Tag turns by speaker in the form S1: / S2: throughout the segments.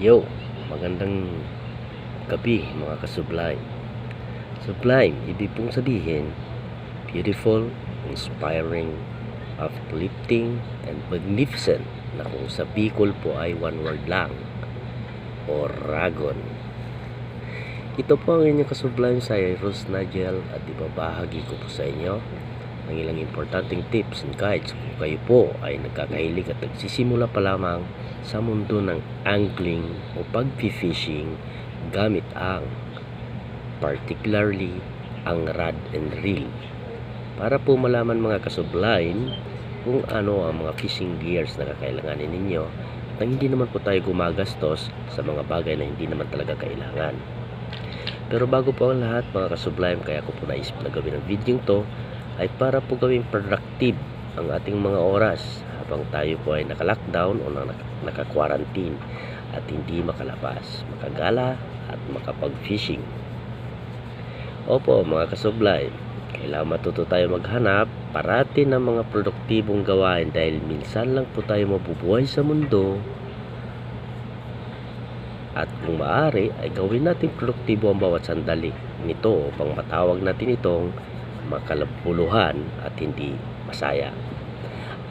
S1: Yo, magandang gabi mga ka-Sublime. Sublime, ibig pong sabihin, beautiful, inspiring, uplifting, and magnificent na kung sa Bicol po ay one word lang, Oragon. Ito po ang inyong ka-Sublime Cyrus Nigel at ibabahagi ko po sa inyo ang ilang importanteng tips and guides kung kayo po ay nagkakahilig at nagsisimula pa lamang sa mundo ng angling o pag-fishing gamit ang particularly ang rod and reel. Para po malaman mga ka-Sublime kung ano ang mga fishing gears na kakailanganin ninyo at hindi naman po tayo gumagastos sa mga bagay na hindi naman talaga kailangan. Pero bago po ang lahat mga ka-Sublime, kaya ko po naisip na gawin ang video to ay para po gawing productive ang ating mga oras habang tayo po ay naka-lockdown o naka-quarantine at hindi makalabas, makagala at makapag-fishing. Opo mga ka-Sublime, kailangan matuto tayo maghanap parati ng mga produktibong gawain dahil minsan lang po tayo mabubuhay sa mundo at kung maaari ay gawin natin produktibo ang bawat sandali nito upang matawag natin itong makalabuluhan at hindi masaya.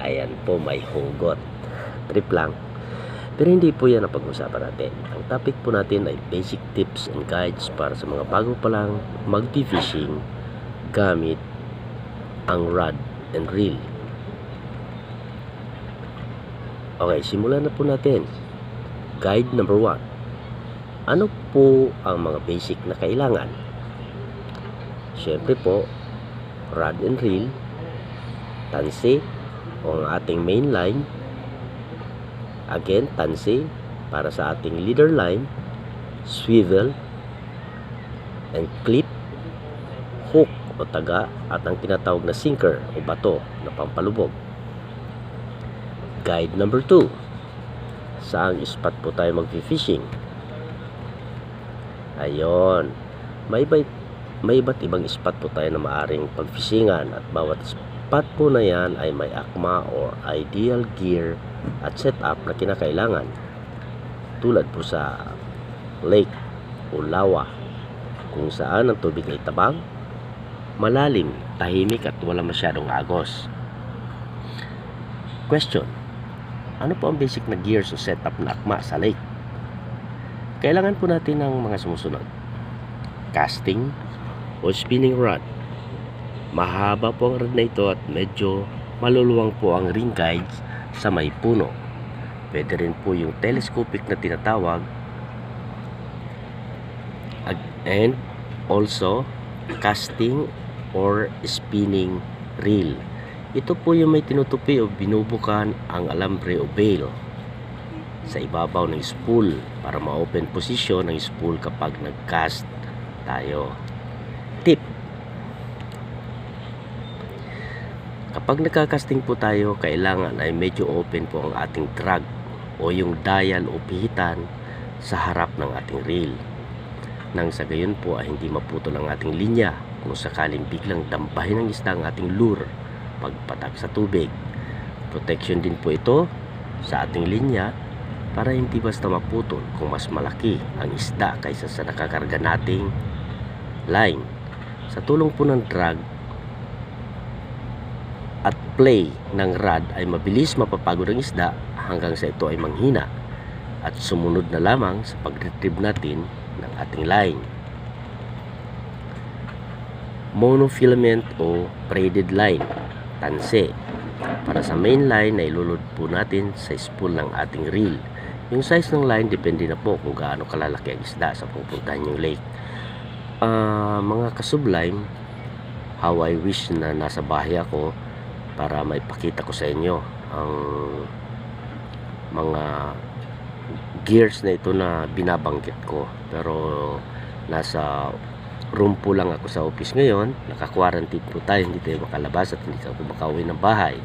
S1: Ayan po, may hugot. Trip lang. Pero hindi po yan ang pag-usapan natin. Ang topic po natin ay basic tips and guides para sa mga bago pa lang mag-fishing gamit ang rod and reel. Okay, simulan na po natin. Guide number 1. Ano po ang mga basic na kailangan? Siyempre po, rod and reel, tansi o ang ating main line, again tansi para sa ating leader line, swivel and clip, hook o taga at ang tinatawag na sinker o bato na pampalubog. Guide number 2. Saang spot po tayo mag-fishing? Ayon, may iba't ibang spot po tayo na maaring pag-fishingan at bawat spot po na yan ay may akma or ideal gear at setup na kinakailangan. Tulad po sa lake o lawa kung saan ang tubig ay tabang, malalim, tahimik at wala masyadong agos. Question: ano po ang basic na gears o setup na akma sa lake? Kailangan po natin ng mga sumusunod: casting o spinning rod. Mahaba po ang rod na ito at medyo maluluwang po ang ring guides sa may puno. Pwede rin po yung telescopic na tinatawag, and also casting or spinning reel. Ito po yung may tinutupi o binubukan ang alambre o bail sa ibabaw ng spool para ma-open position ng spool kapag nag-cast tayo. Tip: kapag nagkakasting po tayo, kailangan ay medyo open po ang ating drag o yung dial o pihitan sa harap ng ating reel. Nang sa gayon po ay hindi maputol ang ating linya kung sakaling biglang dampahin ng isda ang ating lure pagpatak sa tubig. Protection din po ito sa ating linya para hindi basta maputol kung mas malaki ang isda kaysa sa nakakarga nating line. Sa tulong po ng drag at play ng rod ay mabilis mapapagod ang isda hanggang sa ito ay manghina at sumunod na lamang sa pag-retrieve natin ng ating line. Monofilament o braided line, tanse. Para sa main line na ilulod po natin sa spool ng ating reel. Yung size ng line depende na po kung gaano kalalaki ang isda sa pupuntahan yung lake. Mga ka-Sublime, how I wish na nasa bahay ako para maipakita ko sa inyo ang mga gears na ito na binabanggit ko. Pero nasa room po lang ako sa office ngayon, naka-quarantine po tayo, hindi tayo makalabas at hindi ako makauwi ng bahay.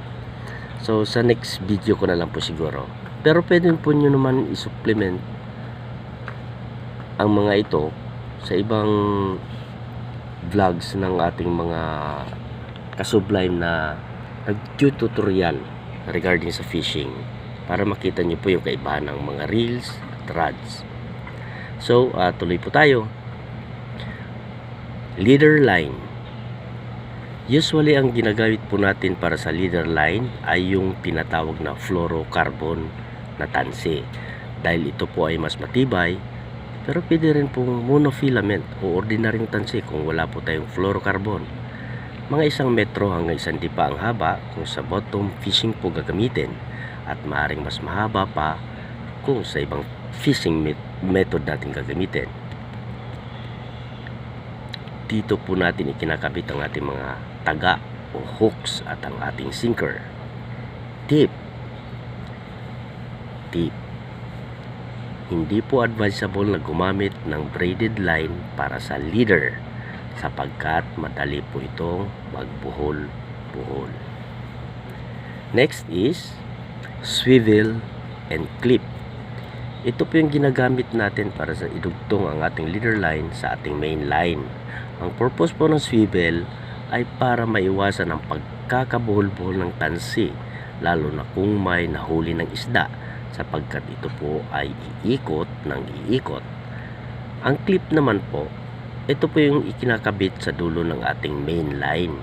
S1: So sa next video ko na lang po siguro. Pero pwede po nyo naman i-supplement ang mga ito sa ibang vlogs ng ating mga ka-Sublime na nag-tutorial regarding sa fishing para makita nyo po yung kaibahan ng mga reels rods. So, tuloy po tayo. Leader line. Usually, ang ginagamit po natin para sa leader line ay yung tinatawag na fluorocarbon na tansi. Dahil ito po ay mas matibay, pero pwede rin pong monofilament o ordinaryong tansi kung wala po tayong fluorocarbon. Mga 1 metro hanggang 1 dipa ang haba kung sa bottom fishing po gagamitin, at maaaring mas mahaba pa kung sa ibang fishing method natin gagamitin. Dito po natin ikinakabit ang ating mga taga o hooks at ang ating sinker. Tip. Hindi po advisable na gumamit ng braided line para sa leader sapagkat madali po itong magbuhol-buhol. Next is swivel and clip. Ito po yung ginagamit natin para sa idugtong ang ating leader line sa ating main line. Ang purpose po ng swivel ay para maiwasan ang pagkakabuhol-buhol ng tansi, lalo na kung may nahuli ng isda, sapagkat ito po ay iikot ng iikot. Ang clip naman po, ito po yung ikinakabit sa dulo ng ating main line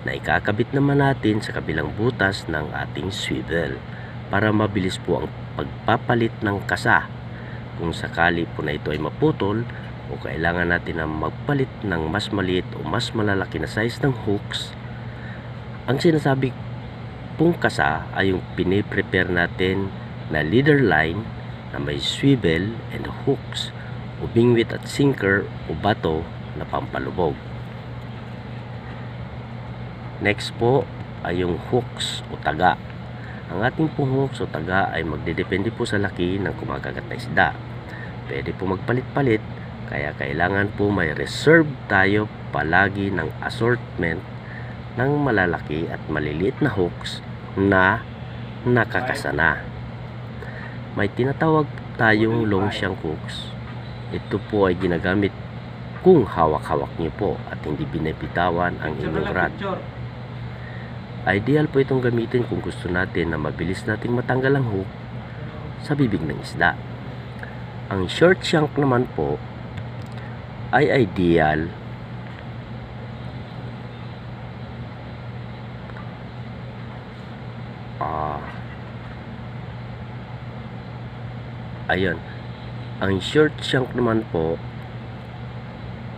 S1: na ikakabit naman natin sa kabilang butas ng ating swivel para mabilis po ang pagpapalit ng kasa. Kung sakali po na ito ay maputol o kailangan natin na magpalit ng mas maliit o mas malalaki na size ng hooks, ang sinasabi pong kasa ay yung piniprepare natin na leader line na may swivel and hooks o bingwit at sinker o bato na pampalubog. Next po ay yung hooks o taga. Ang ating pong hooks o taga ay magdedepende po sa laki ng kumakagat na isda. Pwede po magpalit-palit, kaya kailangan po may reserve tayo palagi ng assortment ng malalaki at maliliit na hooks na nakakasana. May tinatawag tayong long shank hooks. Ito po ay ginagamit kung hawak-hawak niyo po at hindi binibitawan ang inyong rod. Ideal po itong gamitin kung gusto natin na mabilis nating matanggal ang hook sa bibig ng isda. Ang short shank naman po ay ideal ang short shank naman po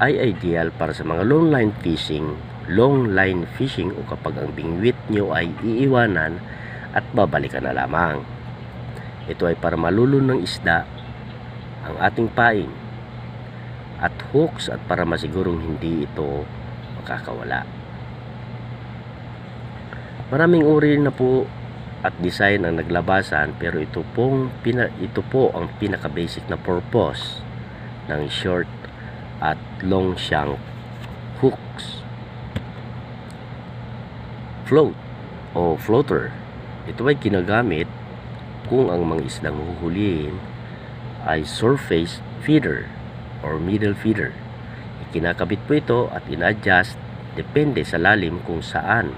S1: ay ideal para sa mga long line fishing o kapag ang bingwit nyo ay iiwanan at babalikan na lamang. Ito ay para malulun ng isda ang ating pain at hooks at para masigurong hindi ito makakawala. Maraming uri na po at design ang naglabasan, pero ito po ang pinaka basic na purpose ng short at long shank hooks. Float o floater, ito ay ginagamit kung ang mga isdang huhulihin ay surface feeder or middle feeder. Ikinakabit po ito at in-adjust depende sa lalim kung saan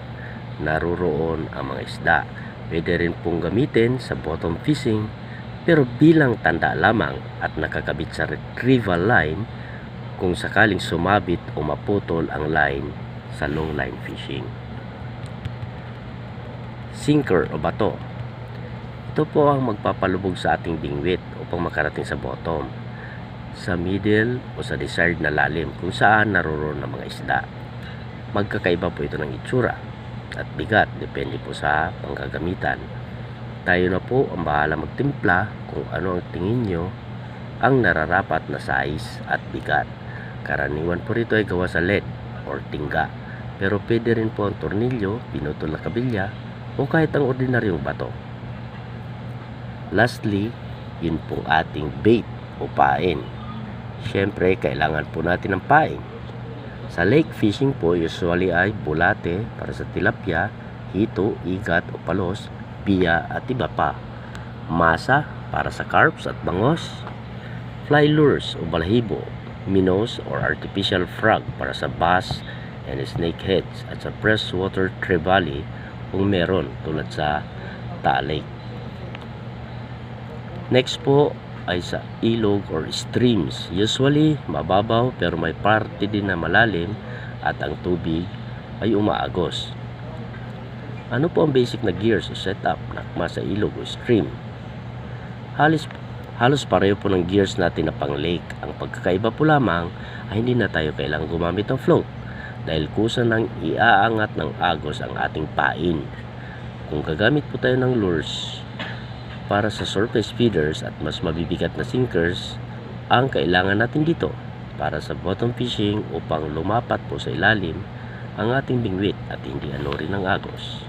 S1: naroroon ang mga isda. Pwede rin pong gamitin sa bottom fishing, pero bilang tanda lamang at nakakabit sa retrieval line kung sakaling sumabit o maputol ang line sa long line fishing. Sinker o bato, ito po ang magpapalubog sa ating bingwit upang makarating sa bottom, sa middle o sa desired na lalim kung saan naroroon ang mga isda. Magkakaiba po ito ng itsura at bigat, depende po sa panggagamitan. Tayo na po ang bahala magtimpla kung ano ang tingin nyo ang nararapat na size at bigat. Karaniwan po rito ay gawa sa lead or tingga, pero pwede rin po ang tornilyo, pinutol na kabilya o kahit ang ordinaryong bato. Lastly, yun pong ating bait o pain. Siyempre, kailangan po natin ng pain. Sa lake fishing po, usually ay bulate para sa tilapia, hito, igat o palos, biya at iba pa. Masa para sa carps at bangos. Fly lures o balahibo, minnows or artificial frog para sa bass and snakeheads at sa freshwater trevally kung meron tulad sa Taal Lake. Next po ay sa ilog or streams. Usually mababaw pero may parte din na malalim at ang tubig ay umaagos. Ano po ang basic na gears o setup na akma sa ilog o stream? Halos pareho po ng gears natin na pang lake. Ang pagkakaiba po lamang ay hindi na tayo kailangang gumamit ng float dahil kusa nang iaangat ng agos ang ating pain. Kung gagamit po tayo ng lures para sa surface feeders at mas mabibigat na sinkers, ang kailangan natin dito para sa bottom fishing upang lumapat po sa ilalim ang ating bingwit at hindi rin ng agos.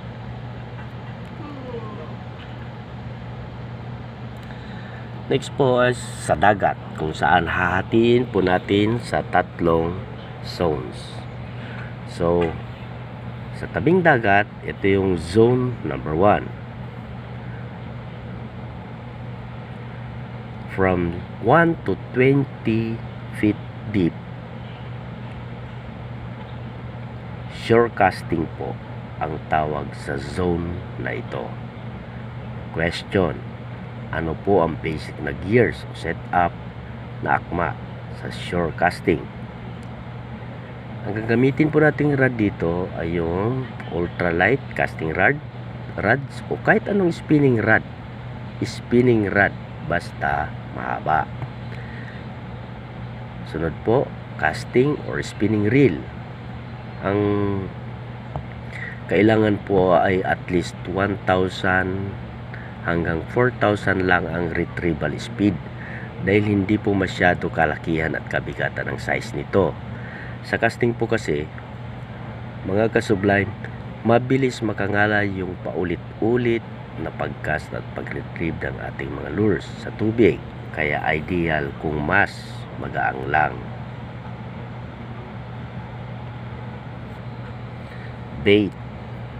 S1: Next po ay sa dagat, kung saan hahatiin po natin sa tatlong zones. So, sa tabing dagat, ito yung zone number 1. From 1 to 20 feet deep. Shore casting po ang tawag sa zone na ito. Question: ano po ang basic na gears o setup na akma sa shore casting? Ang gagamitin po nating rod dito ay yung ultralight casting rods o kahit anong spinning rod. Spinning rod basta mahaba. Sunod po, casting or spinning reel. Ang kailangan po ay at least 1,000 hanggang 4,000 lang ang retrieval speed dahil hindi po masyado kalakihan at kabigatan ang size nito. Sa casting po kasi, mga ka-sublime, mabilis makangalay yung paulit-ulit na pag-cast at pag-retrieve ng ating mga lures sa tubig. Kaya ideal kung mas magaang lang. Bait,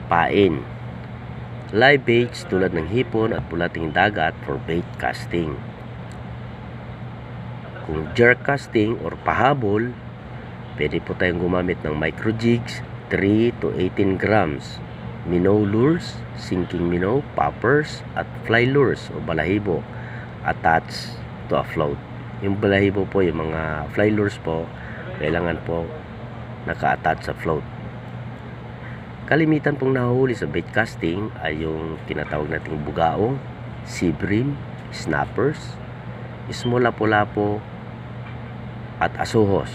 S1: pain. Live baits tulad ng hipon at bulating dagat for bait casting. Kung jerk casting or pahabol, pwede po tayong gumamit ng micro jigs 3 to 18 grams, minnow lures, sinking minnow, poppers, at fly lures o balahibo attached to a float. Yung balahibo po, yung mga fly lures po, kailangan po naka-attach sa float. Kalimitan pong nahuhuli sa bait casting ay yung tinatawag nating bugaong, sea bream, snappers, small lapu-lapu, at asuhos.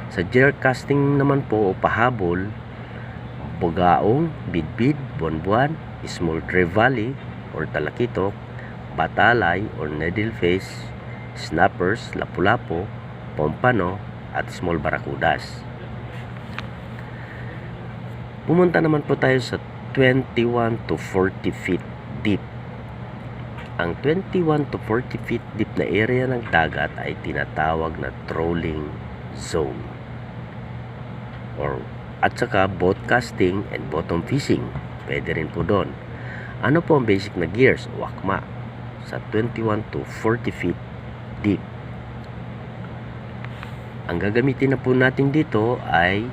S1: Sa jerk casting naman po o pahabol, bugaong, bidbid, bonbuan, small trevally or talakitok, batalay or needlefish, snappers, lapu-lapu, pompano, at small barracudas. Pumunta naman po tayo sa 21 to 40 feet deep. Ang 21 to 40 feet deep na area ng dagat ay tinatawag na trolling zone. At saka boat casting and bottom fishing. Pwede rin po doon. Ano po ang basic na gears o akma sa 21 to 40 feet deep? Ang gagamitin na po natin dito ay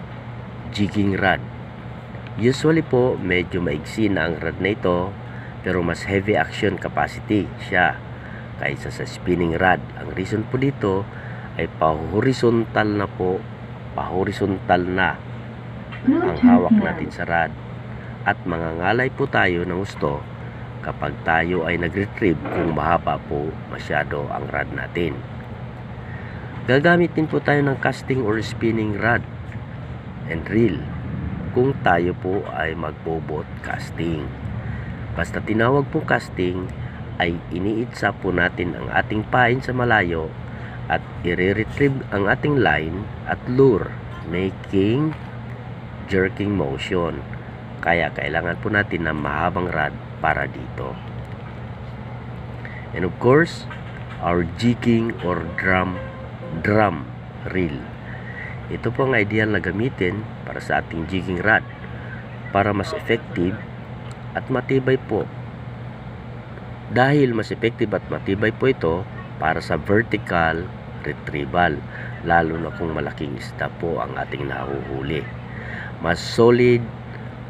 S1: jigging rod. Usually po, medyo maigsi na ang rod na ito, pero mas heavy action capacity siya kaysa sa spinning rod. Ang reason po dito ay pahorizontal na ang hawak natin sa rod. At mangangalay po tayo ng gusto kapag tayo ay nag-retrieve kung mahaba po masyado ang rod natin. Gagamit din po tayo ng casting or spinning rod and reel kung tayo po ay magbo-boat casting. Basta tinawag po casting, ay iniitsa po natin ang ating pain sa malayo at i-retrieve ang ating line at lure, making jerking motion. Kaya kailangan po natin ng mahabang rod para dito. And of course, our jigging or drum reel. Ito po ang ideal na gamitin para sa ating jigging rod para mas effective at matibay po. Dahil mas effective at matibay po ito para sa vertical retrieval, lalo na kung malaking isda po ang ating nahuhuli. Mas solid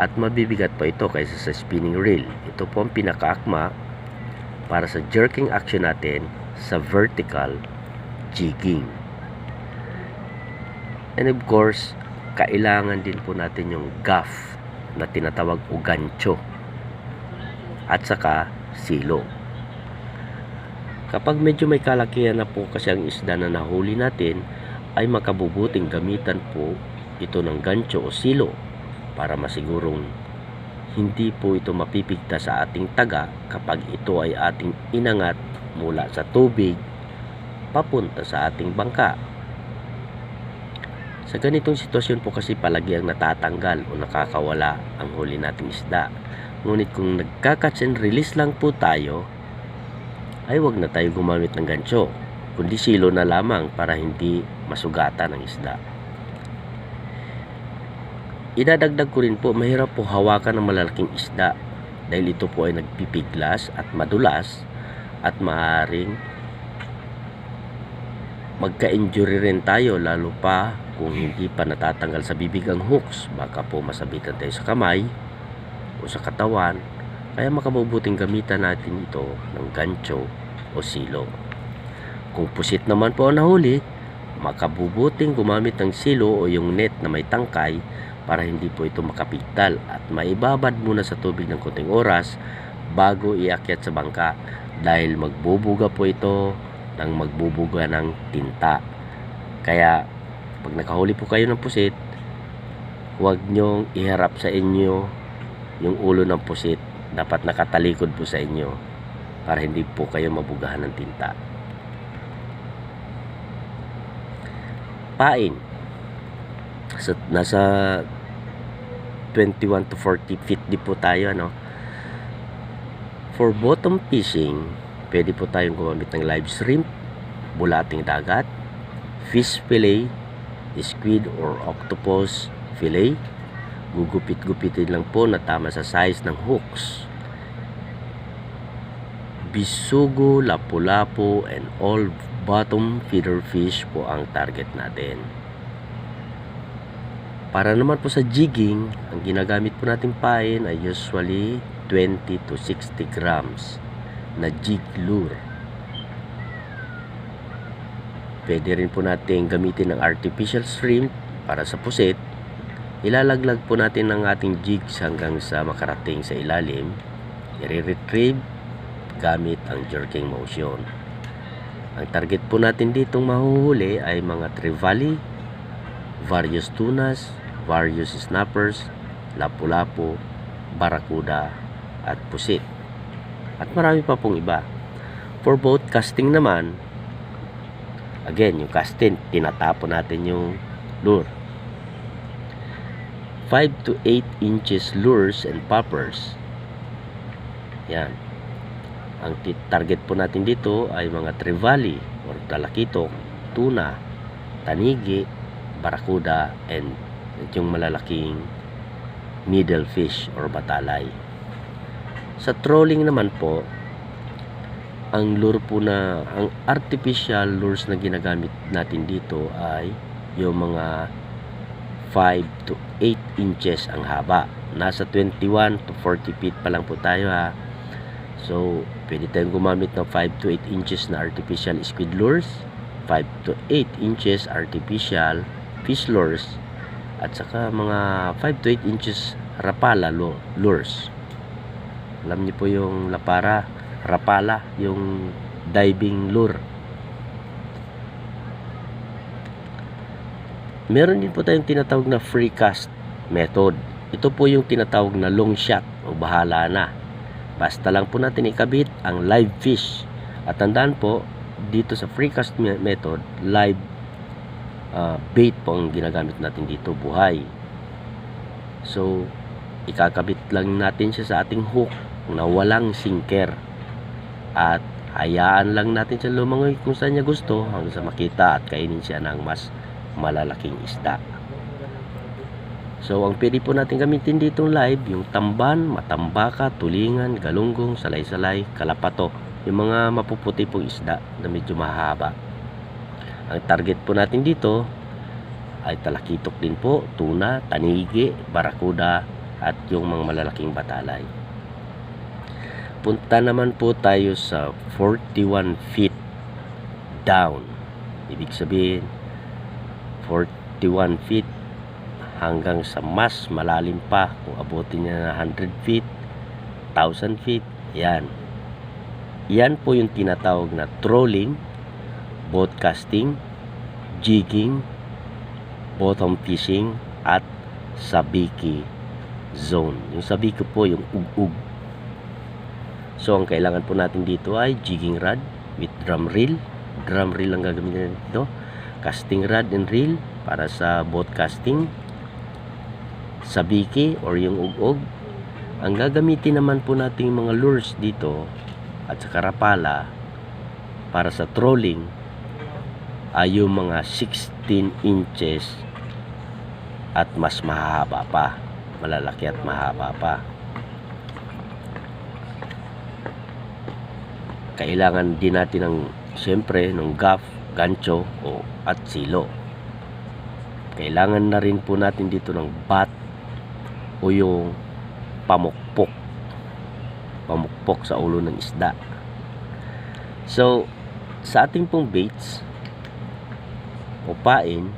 S1: at mabibigat pa ito kaysa sa spinning reel. Ito po ang pinakaakma para sa jerking action natin sa vertical jigging. And of course, kailangan din po natin yung gaff na tinatawag o gancho at saka silo. Kapag medyo may kalakihan na po kasi ang isda na nahuli natin, ay makabubuting gamitan po ito ng gancho o silo para masigurong hindi po ito mapipigta sa ating taga kapag ito ay ating inangat mula sa tubig papunta sa ating bangka. Sa ganitong sitwasyon po kasi palagi ang natatanggal o nakakawala ang huli nating isda. Ngunit kung nagka-catch and release lang po tayo, ay wag na tayo gumamit ng gancho, kundi silo na lamang para hindi masugatan ang isda. Idadagdag ko rin po, mahirap po hawakan ng malalaking isda dahil ito po ay nagpipiglas at madulas at maaaring magka-injury rin tayo, lalo pa kung hindi pa natatanggal sa bibig ang hooks. Baka po masabitan tayo sa kamay o sa katawan, kaya makabubuting gamitan natin ito ng gancho o silo. Kung pusit naman po ang nahuli, makabubuting gumamit ng silo o yung net na may tangkay para hindi po ito makapigtal at maibabad muna sa tubig ng konting oras bago iakyat sa bangka, dahil magbubuga po ito ng magbubuga ng tinta. Kaya pag nakahuli po kayo ng pusit, huwag nyong iharap sa inyo yung ulo ng pusit. Dapat nakatalikod po sa inyo para hindi po kayo mabugahan ng tinta. Pain. Nasa 21 to 40 feet di po tayo, ano. For bottom fishing, pwede po tayong gumamit ng live shrimp, bulating dagat, fish fillet, squid or octopus fillet. Gugupit-gupitin lang po na tama sa size ng hooks. Bisugo, lapu-lapu, and all bottom feeder fish po ang target natin. Para naman po sa jigging, ang ginagamit po natin pain ay usually 20 to 60 grams na jig lure. Pwede rin po natin gamitin ng artificial shrimp para sa pusit. Ilalaglag po natin ang ating jigs hanggang sa makarating sa ilalim. I-retrieve gamit ang jerking motion. Ang target po natin ditong mahuhuli ay mga trevally, various tunas, various snappers, lapu-lapu, barakuda, at pusit. At marami pa pong iba. For boat casting naman, again, yung casting, tinatapon natin yung lure. 5 to 8 inches lures and poppers. Yan. Ang target po natin dito ay mga trevally or talakitok, tuna, tanigi, barakuda, and yung malalaking middle fish or batalay. Sa trolling naman po, ang lure po na, ang artificial lures na ginagamit natin dito ay yung mga 5 to 8 inches ang haba. Nasa 21 to 40 feet pa lang po tayo, ha. So, pwede tayong gumamit ng 5 to 8 inches na artificial squid lures, 5 to 8 inches artificial fish lures, at saka mga 5 to 8 inches rapala lures. Alam niyo po yung rapala, yung diving lure. Meron din po tayong tinatawag na free cast method. Ito po yung tinatawag na long shot o bahala na. Basta lang po natin ikabit ang live fish. At tandaan po, dito sa free cast method, live bait po ang ginagamit natin dito, buhay. So, ikakabit lang natin siya sa ating hook na walang sinker. At hayaan lang natin siya lumangoy kung saan niya gusto hanggang sa makita at kainin siya ng mas malalaking isda. So, ang pwede po natin gamitin ditong live, yung tamban, matambaka, tulingan, galunggong, salay-salay, kalapato, yung mga mapuputi pong isda na medyo mahaba. Ang target po natin dito ay talakitok din po, tuna, tanigi, barakuda, at yung mga malalaking batalay. Punta naman po tayo sa 41 feet down. Ibig sabihin 41 feet hanggang sa mas malalim pa kung abutin niya na 100 feet, 1,000 feet. Yan po yung tinatawag na trolling, boat casting, jigging, bottom fishing, at sabiki zone. Yung sabiki po yung ug-ug. So ang kailangan po natin dito ay jigging rod with drum reel. Drum reel ang gagamitin dito. Casting rod and reel para sa boat casting. Sabiki or yung ug-ug. Ang gagamitin naman po natin mga lures dito at sa karapala para sa trolling ay yung mga 16 inches at mas mahaba pa, malalaki at mahaba pa. Kailangan din natin ng siyempre ng gaff, gancho at silo. Kailangan na rin po natin dito ng bat o yung pamukpok sa ulo ng isda. So sa ating pong baits o pain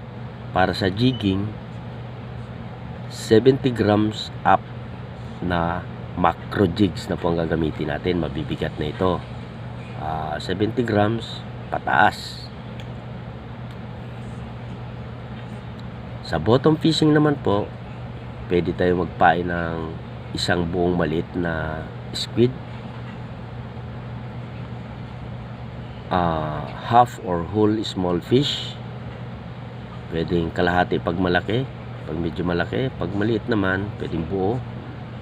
S1: para sa jigging, 70 grams up na macro jigs na po ang gagamitin natin. Mabibigat na ito. 70 grams pataas. Sa bottom fishing naman po, pwede tayo magpain ng isang buong maliit na squid, half or whole small fish. Pwedeng kalahati pag malaki, pag medyo malaki. Pag maliit naman, pwedeng buo.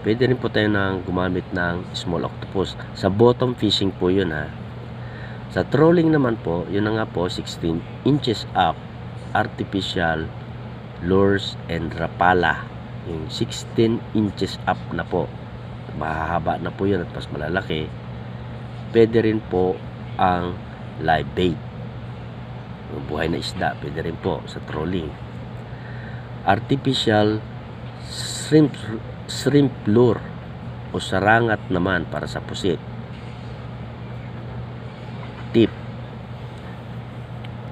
S1: Pwede rin po tayo nang gumamit ng small octopus. Sa bottom fishing po yun ha. Sa trolling naman po, yun na nga po, 16 inches up, artificial lures and rapala. Yung 16 inches up na po. Mahahaba na po yun at mas malalaki. Pwede rin po ang live bait. Yung buhay na isda, pwede rin po sa trolling. Artificial shrimp lure o sarangat naman para sa pusit.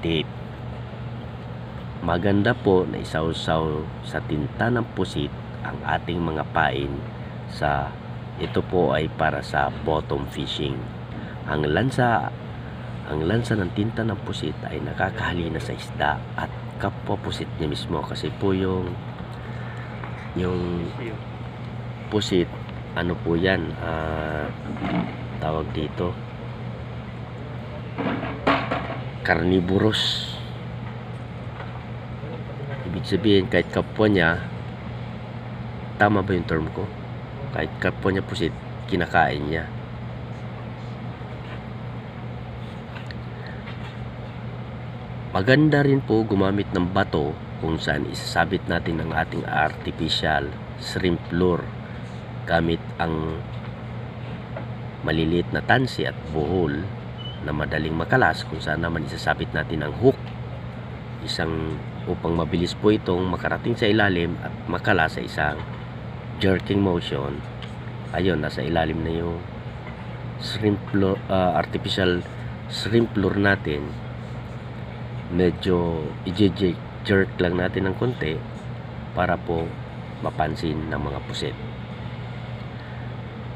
S1: Tip. Maganda po na isawsaw sa tinta ng pusit ang ating mga pain sa ito po ay para sa bottom fishing. Ang lansa ng tinta ng pusit ay nakakahalina sa isda at kapwa pusit niya mismo, kasi po yung pusit, ano po yan, tawag dito, carnivorous. Ibig sabihin kahit kapwa niya, tama ba yung term ko? Kahit kapwa niya pusit, kinakain niya. Maganda rin po gumamit ng bato kung saan isasabit natin ang ating artificial shrimp lure gamit ang maliliit na tansi at buhol na madaling makalas, kung saan naman isasabit natin ang hook upang mabilis po itong makarating sa ilalim at makala sa isang jerking motion. Ayun, nasa ilalim na yung artificial shrimp lure natin. Medyo i-jerk lang natin ng konti para po mapansin ng mga pusit.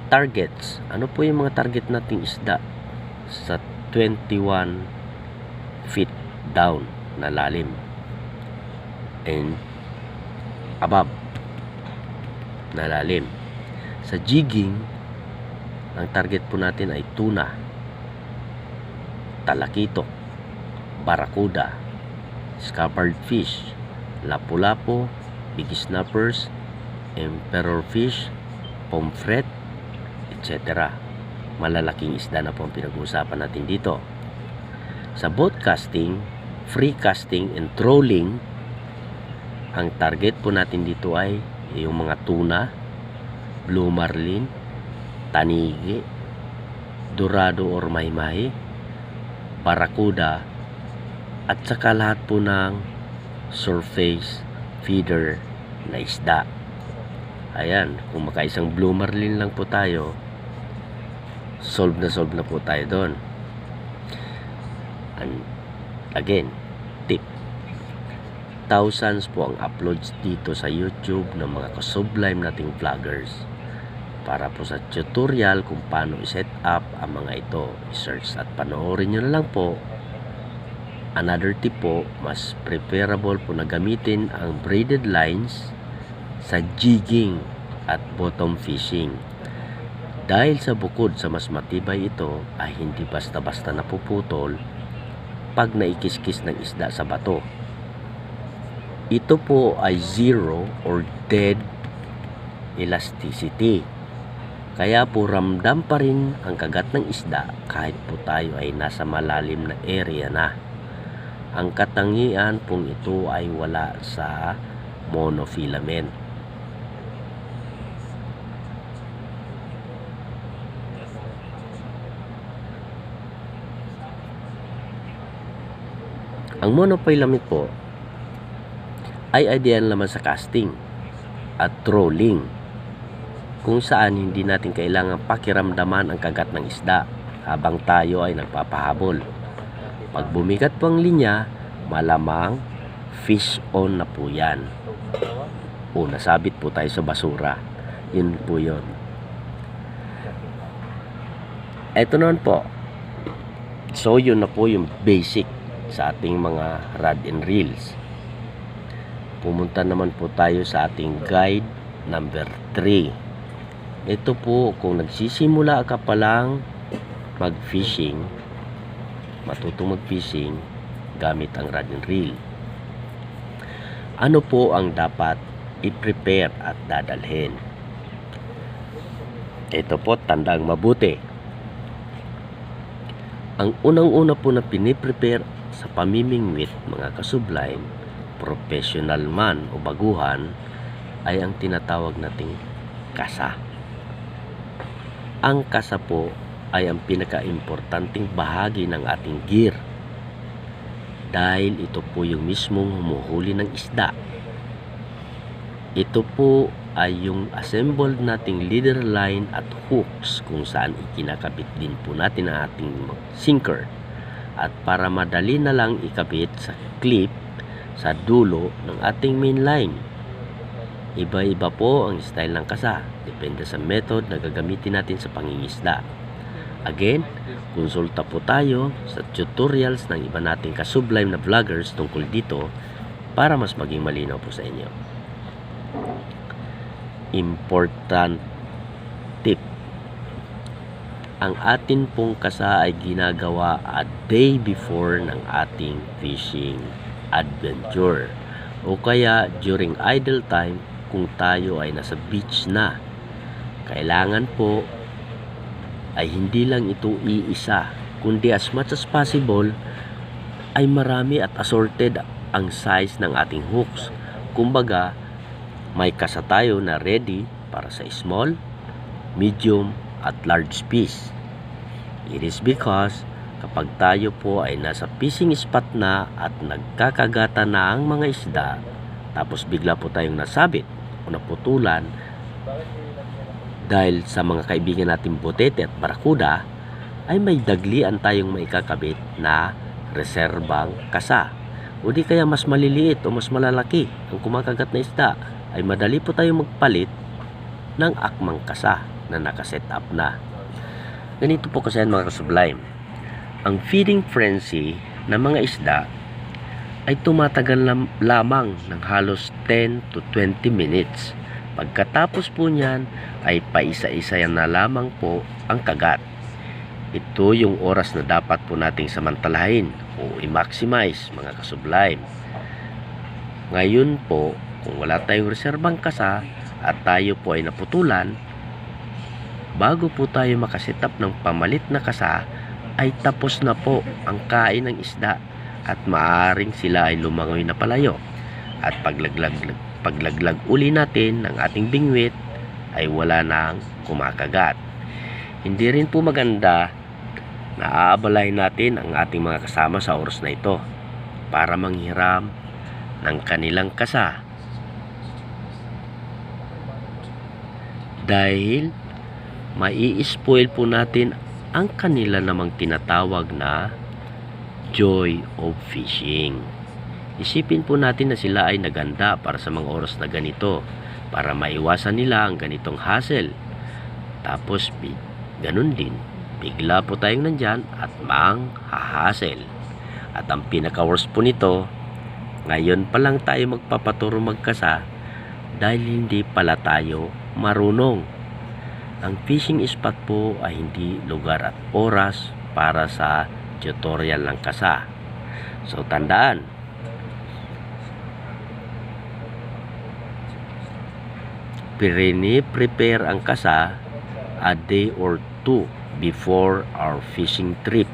S1: Targets. Ano po yung mga target nating isda sa 21 feet down na lalim and above na lalim? Sa jigging, ang target po natin ay tuna, talakitok, barakuda, scabbard fish, lapu-lapu, big snappers, emperor fish, pomfret, etc. Malalaking isda na po ang pinag-uusapan natin dito. Sa boat casting, free casting, and trolling, ang target po natin dito ay yung mga tuna, blue marlin, tanigi, dorado or mahimahi, barakuda, at saka lahat po ng surface feeder na isda. Ayan, kung makaisang blue marlin lang po tayo, solve na po tayo doon. Again, tip. Thousands po ang uploads dito sa YouTube ng mga ka-sublime nating vloggers. Para po sa tutorial kung paano i-set up ang mga ito, i-search at panoorin nyo na lang po. Another tip po, mas preferable po na gamitin ang braided lines sa jigging at bottom fishing. Dahil sa bukod sa mas matibay ito ay hindi basta-basta napuputol pag naikiskis ng isda sa bato. Ito po ay zero or dead elasticity. Kaya po ramdam pa rin ang kagat ng isda kahit po tayo ay nasa malalim na area na. Ang katangian pong ito ay wala sa monofilament. Ang monofilament po ay ideal naman sa casting at trolling, kung saan hindi natin kailangan pakiramdaman ang kagat ng isda habang tayo ay nagpapahabol. Pag bumigat po ang linya, malamang fish on na po yan. O nasabit po tayo sa basura. Yun po yun. Ito naman po. So yun na po yung basic sa ating mga rod and reels. Pumunta naman po tayo sa ating guide number 3. Ito po, kung nagsisimula ka pa lang mag-fishing, matutong mag-fishing gamit ang rod and reel. Ano po ang dapat i-prepare at dadalhin? Ito po, tandang mabuti. Ang unang-una po na piniprepare sa pamimingwit, mga ka-sublime, professional man o baguhan, ay ang tinatawag nating kasa. Ang kasa po ay ang pinaka-importanting bahagi ng ating gear dahil ito po yung mismong humuhuli ng isda. Ito po ay yung assembled nating leader line at hooks kung saan ikinakabit din po natin ang ating sinker. At para madali na lang ikabit sa clip sa dulo ng ating main line. Iba-iba po ang style ng kasa, depende sa method na gagamitin natin sa pangingisda. Again, konsulta po tayo sa tutorials ng iba nating ka-sublime na vloggers tungkol dito para mas maging malinaw po sa inyo. Important tip. Ang atin pong kasa ay ginagawa a day before ng ating fishing adventure o kaya during idle time kung tayo ay nasa beach na. Kailangan po ay hindi lang ito iisa, kundi as much as possible ay marami at assorted ang size ng ating hooks. Kumbaga, may kasa tayo na ready para sa small, medium at large fish. It is because kapag tayo po ay nasa fishing spot na at nagkakagata na ang mga isda, tapos bigla po tayong nasabit o naputulan dahil sa mga kaibigan nating botete at barakuda, ay may daglian tayong maikakabit na reserbang kasa. O di kaya mas maliliit o mas malalaki ang kumakagat na isda, ay madali po tayong magpalit ng akmang kasa na nakaset up na. Ganito po kasi mga ka-sublime. Ang feeding frenzy ng mga isda ay tumatagal lamang ng halos 10 to 20 minutes. Pagkatapos po niyan ay paisa-isa na lamang po ang kagat. Ito yung oras na dapat po nating samantalahin o i-maximize, mga ka-sublime. Ngayon po, kung wala tayong reserbang kasa at tayo po ay naputulan, bago po tayo makasetap ng pamalit na kasa, ay tapos na po ang kain ng isda at maaaring sila ay lumangoy na palayo. At paglaglag uli natin ng ating bingwit, ay wala nang kumakagat. Hindi rin po maganda na aabalahin natin ang ating mga kasama sa oras na ito para manghiram ng kanilang kasa. Dahil mai-spoil po natin ang kanila namang tinatawag na joy of fishing. Isipin po natin na sila ay naganda para sa mga oras na ganito para maiwasan nila ang ganitong hassle. Tapos ganun din, bigla po tayong nandyan at hassle. At ang pinaka-worst po nito, ngayon pa lang tayo magpapaturo magkasa dahil hindi pala tayo marunong. Ang fishing spot po ay hindi lugar at oras para sa tutorial ng kasa. So tandaan, prepare ang kasa a day or two before our fishing trip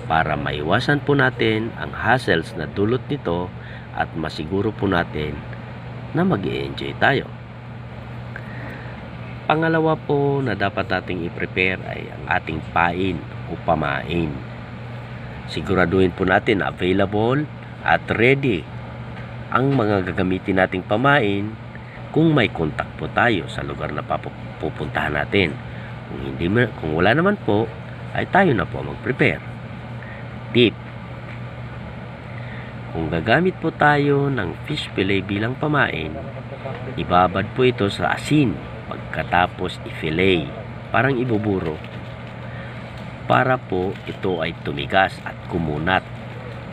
S1: para maiwasan po natin ang hassles na dulot nito at masiguro po natin na mag-i-enjoy tayo. Pangalawa po na dapat nating i-prepare ay ang ating pain o pamain. Siguraduhin po natin na available at ready ang mga gagamitin nating pamain kung may contact po tayo sa lugar na pupuntahan natin. Kung wala naman po, ay tayo na po mag-prepare. Tip: kung gagamit po tayo ng fish fillet bilang pamain, ibabad po ito sa asin pagkatapos i-fillet, parang ibuburo, para po ito ay tumigas at kumunat.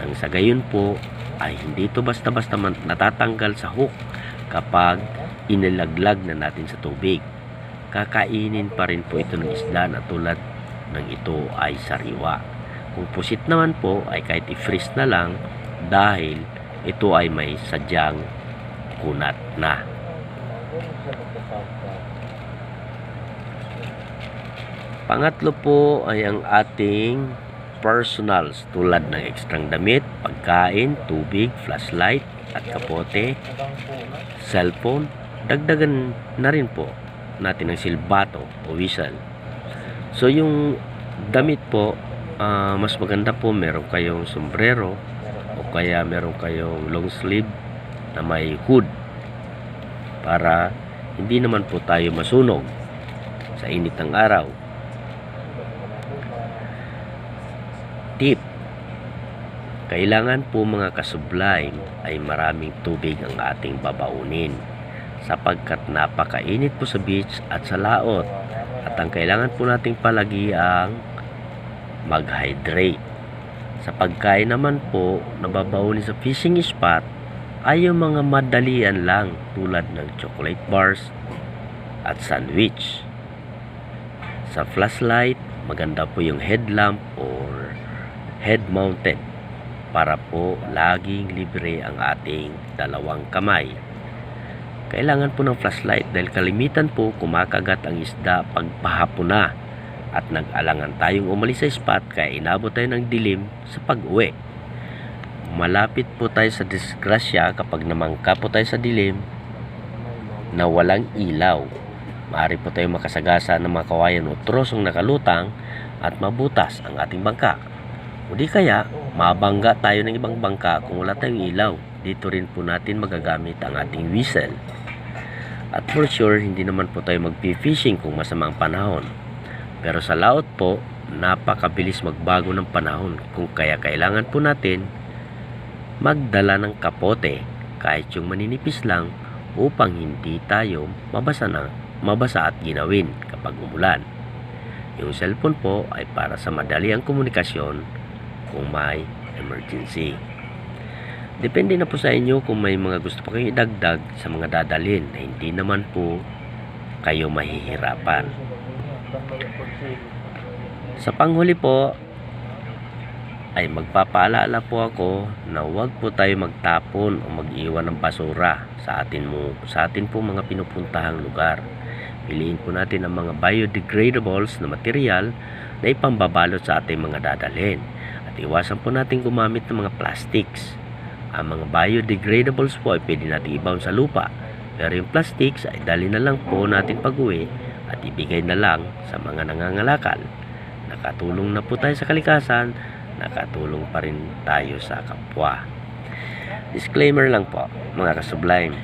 S1: Nang sa gayon po ay hindi ito basta-basta natatanggal sa hook kapag inilaglag na natin sa tubig. Kakainin pa rin po ito ng isda na tulad ng ito ay sariwa. Kung pusit naman po ay kahit i-freeze na lang dahil ito ay may sadyang kunat na. Pangatlo po ay ang ating personals tulad ng ekstrang damit, pagkain, tubig, flashlight at kapote, cellphone. Dagdagan na rin po natin ng silbato o whistle. So yung damit po, mas maganda po meron kayong sombrero o kaya meron kayong long sleeve na may hood para hindi naman po tayo masunog sa init ng araw. Tip: kailangan po mga kasublime ay maraming tubig ang ating babaunin sapagkat napakainit po sa beach at sa laot, at ang kailangan po nating palagi ang mag-hydrate. Sa pagkain naman po na babaunin sa fishing spot ay yung mga madalian lang tulad ng chocolate bars at sandwich. Sa flashlight, maganda po yung headlamp or head mounted para po laging libre ang ating dalawang kamay. Kailangan po ng flashlight dahil kalimitan po kumakagat ang isda pag pahapon na at nag-alangan tayong umalis sa spot kaya inabot tayo ng dilim sa pag-uwi. Malapit po tayo sa disgrasya kapag namangka po tayo sa dilim na walang ilaw. Maaari po tayo makasagasa ng mga kawayan o trosong nakalutang at mabutas ang ating bangka. O di kaya, mabangga tayo ng ibang bangka kung wala tayong ilaw. Dito rin po natin magagamit ang ating whistle. At for sure, hindi naman po tayo mag-fishing kung masamang panahon. Pero sa laot po, napakabilis magbago ng panahon. Kung kaya kailangan po natin magdala ng kapote, kahit yung maninipis lang, upang hindi tayo mabasa at ginawin kapag umulan. Yung cellphone po ay para sa madali ang komunikasyon kung may emergency. Depende na po sa inyo kung may mga gusto pa kayong idagdag sa mga dadalhin na hindi naman po kayo mahihirapan. Sa panghuli po ay magpapaalala po ako na huwag po tayo magtapon o mag-iwan ng basura sa atin po mga pinupuntahang lugar. Piliin po natin ang mga biodegradables na material na ipambabalot sa ating mga dadalhin. At iwasan po natin gumamit ng mga plastics. Ang mga biodegradables po ay pwede natin ibaon sa lupa. Pero yung plastics ay dali na lang po natin pag-uwi at ibigay na lang sa mga nangangalakal. Nakatulong na po tayo sa kalikasan, nakatulong pa rin tayo sa kapwa. Disclaimer lang po, mga kasublime,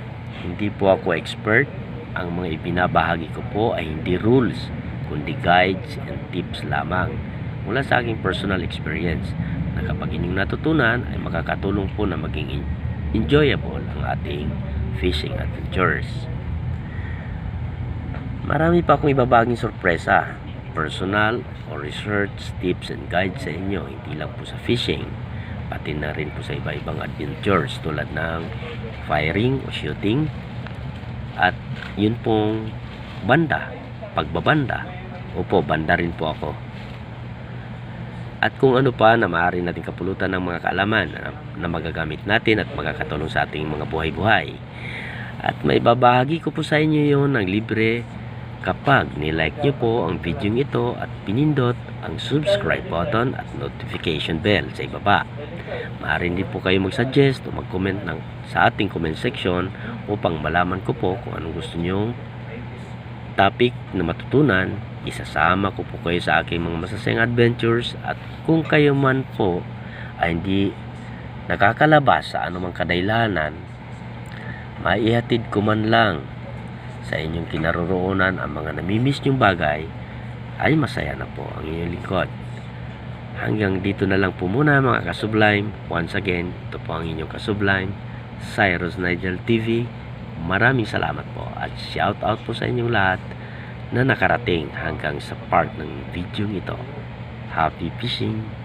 S1: hindi po ako expert. Ang mga ibinabahagi ko po ay hindi rules, kundi guides and tips lamang. mula sa aking personal experience na kapag inyong natutunan ay makakatulong po na maging enjoyable ang ating fishing adventures. Marami pa akong ibabaging sorpresa, personal o research tips and guides sa inyo, hindi lang po sa fishing, pati na rin po sa iba-ibang adventures tulad ng firing o shooting at yun pong banda, pagbabanda. Opo, banda rin po ako. At kung ano pa na maaari natin kapulutan ng mga kaalaman na magagamit natin at magkakatulong sa ating mga buhay-buhay. At may babahagi ko po sa inyo yon ng libre kapag nilike nyo po ang video ito at pinindot ang subscribe button at notification bell sa ibaba. Maaari din po kayo mag-suggest o mag-comment sa ating comment section upang malaman ko po kung anong gusto nyong topic na matutunan. Isasama ko po kayo sa aking mga masasayang adventures at kung kayo man po ay hindi nakakalabas sa anumang kadailanan, maihatid ko man lang sa inyong kinaroroonan ang mga namimiss nyong bagay, ay masaya na po ang inyong lingkod. Hanggang dito na lang po muna mga kasublime. Once again, ito po ang inyong kasublime, Cyrus Nigel TV. Maraming salamat po at shout out po sa inyong lahat na nakarating hanggang sa part ng video ito. Happy fishing!